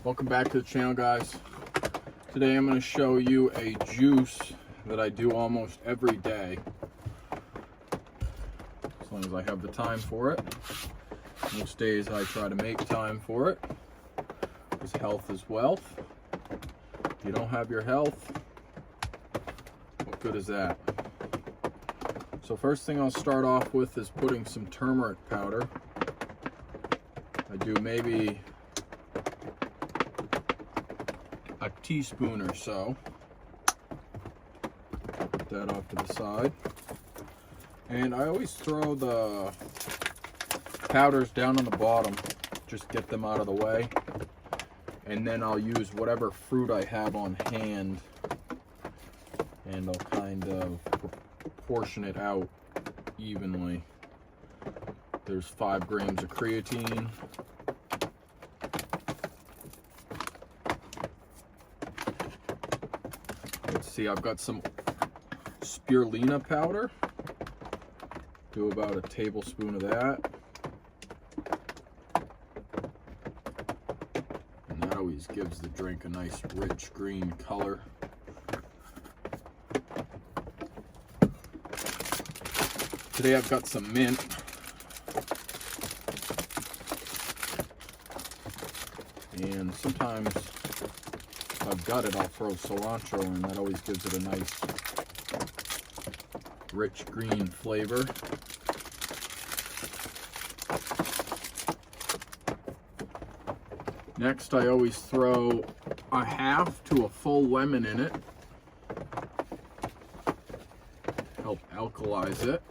Welcome back to the channel, guys. Today I'm going to show you a juice that I do almost every day, as long as I have the time for it. Most days I try to make time for it, because health is wealth. If you don't have your health, what good is that? So first thing I'll start off with is putting some turmeric powder. I do maybe a teaspoon or so. Put that off to the side. And I always throw the powders down on the bottom, just get them out of the way. And then I'll use whatever fruit I have on hand, and I'll kind of portion it out evenly. There's 5 grams of creatine. Let's see, I've got some spirulina powder. Do about a tablespoon of that. And that always gives the drink a nice rich green color. Today I've got some mint. And sometimes if I've got it, I'll throw cilantro in. That always gives it a nice rich green flavor. Next, I always throw a half to a full lemon in it. Help alkalize it.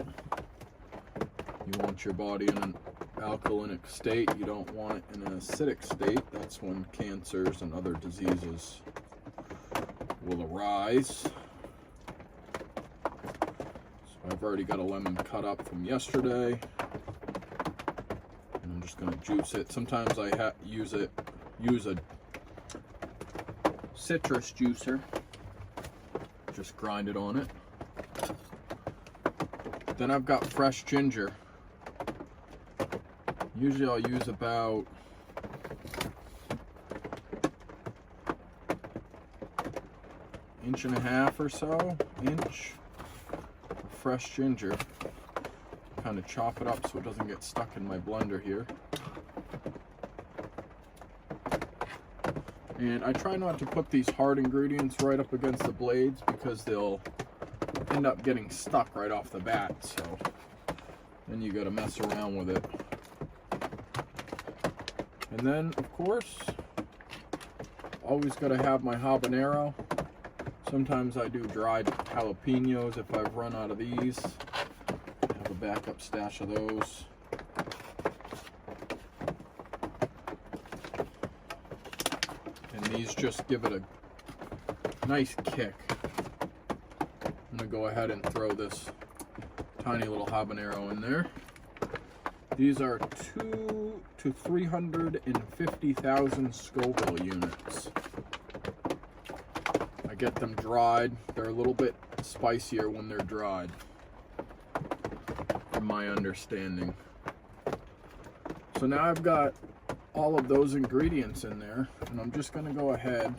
You want your body in an alkalinic state. You don't want it in an acidic state. That's when cancers and other diseases will arise. So I've already got a lemon cut up from yesterday, and I'm just going to juice it. Sometimes I use a citrus juicer. Just grind it on it. Then I've got fresh ginger. Usually I'll use about inch and a half or so, inch of fresh ginger. Kind of chop it up so it doesn't get stuck in my blender here. And I try not to put these hard ingredients right up against the blades, because they'll end up getting stuck right off the bat. So then you got to mess around with it. And then, of course, always got to have my habanero. Sometimes I do dried jalapenos if I've run out of these. Have a backup stash of those. And these just give it a nice kick. I'm going to go ahead and throw this tiny little habanero in there. These are 2 to 350,000 Scoville units. I get them dried. They're a little bit spicier when they're dried, from my understanding. So now I've got all of those ingredients in there, and I'm just going to go ahead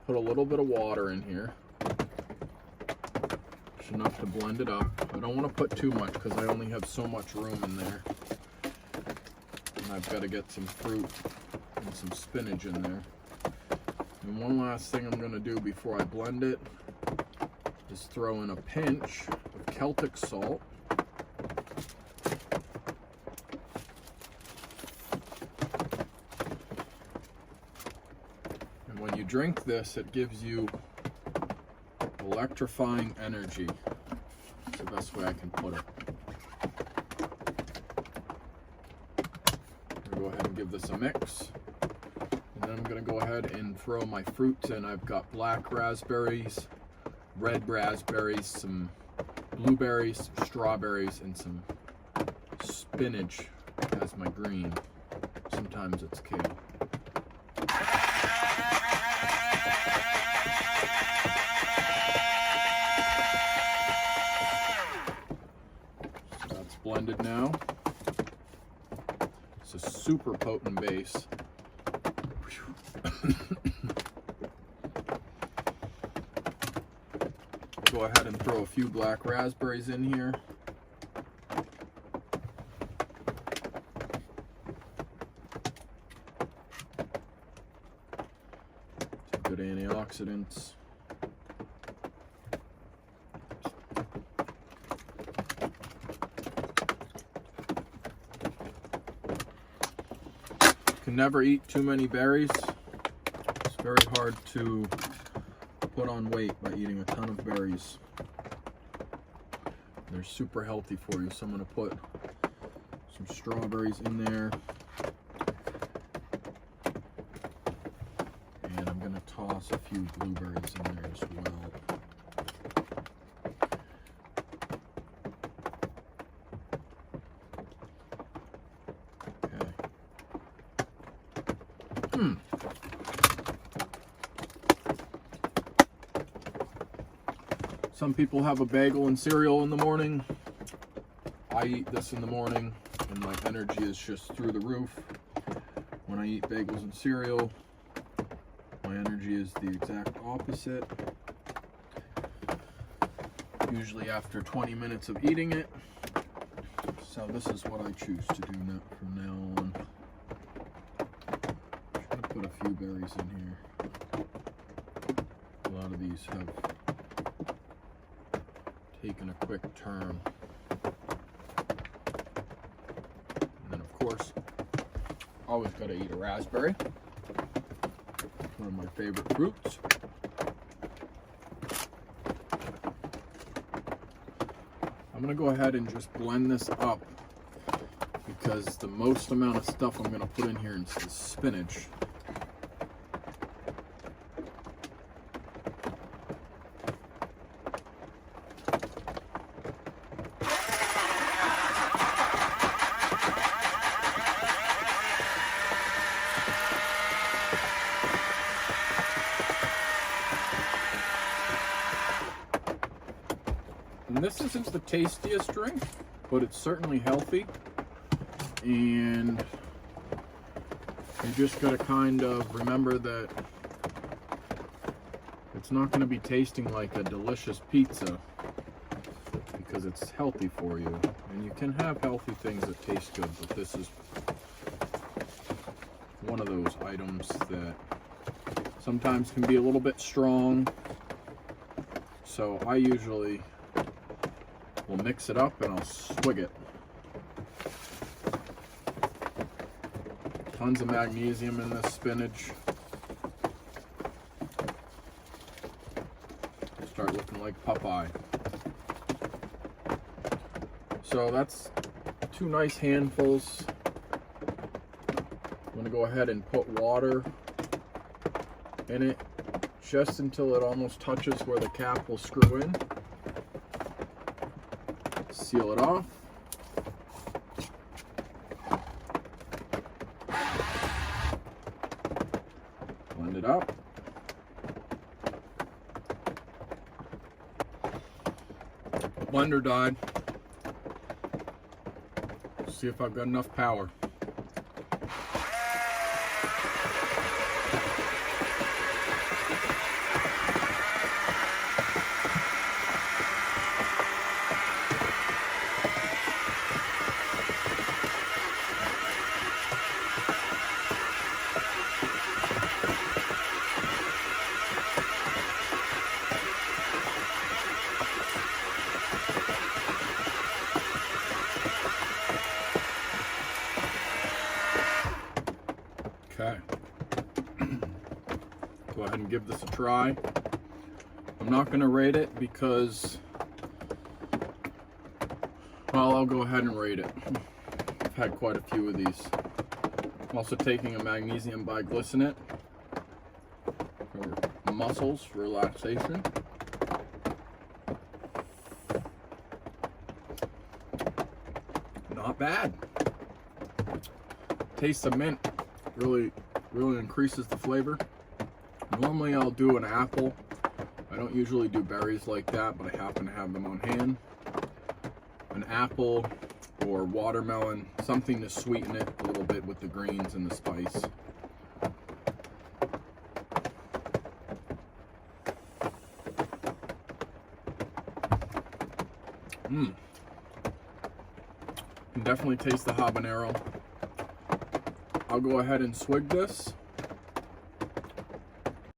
put a little bit of water in here. Enough to blend it up. I don't want to put too much because I only have so much room in there. And I've got to get some fruit and some spinach in there. And one last thing I'm going to do before I blend it is throw in a pinch of Celtic salt. And when you drink this, it gives you electrifying energy. That's the best way I can put it. I'm going to go ahead and give this a mix. And then I'm going to go ahead and throw my fruits in. I've got black raspberries, red raspberries, some blueberries, some strawberries, and some spinach as my green. Sometimes it's kale. blended now. a super potent base. Go ahead and throw a few black raspberries in here. Good antioxidants. Can never eat too many berries. It's very hard to put on weight by eating a ton of berries. They're super healthy for you, so I'm going to put some strawberries in there. And I'm going to toss a few blueberries in there as well. Okay. Some people have a bagel and cereal in the morning. I eat this in the morning and my energy is just through the roof. When I eat bagels and cereal, my energy is the exact opposite. Usually after 20 minutes of eating it. So this is what I choose to do now, from now on. I'm just going to put a few berries in here. A lot of these have taken a quick turn. And then of course, always got to eat a raspberry. One of my favorite fruits. I'm going to go ahead and just blend this up because the most amount of stuff I'm going to put in here is the spinach. And this isn't the tastiest drink, but it's certainly healthy. And you just gotta kind of remember that it's not gonna be tasting like a delicious pizza because it's healthy for you. And you can have healthy things that taste good, but this is one of those items that sometimes can be a little bit strong. So I usually will mix it up and I'll swig it. Tons of magnesium in this spinach. Start looking like Popeye. So that's 2 nice handfuls. I'm gonna go ahead and put water in it just until it almost touches where the cap will screw in. Seal it off. Blend it up. Blender died. See if I've got enough power. Okay. Go ahead and give this a try. I'm not going to rate it because, well, I'll go ahead and rate it. I've had quite a few of these. I'm also taking a magnesium biglycinate for muscles relaxation. Not bad. Taste of mint really increases the flavor. Normally I'll do an apple. I don't usually do berries like that, but I happen to have them on hand. An apple or watermelon, something to sweeten it a little bit with the greens and the spice. You can definitely taste the habanero. I'll go ahead and swig this.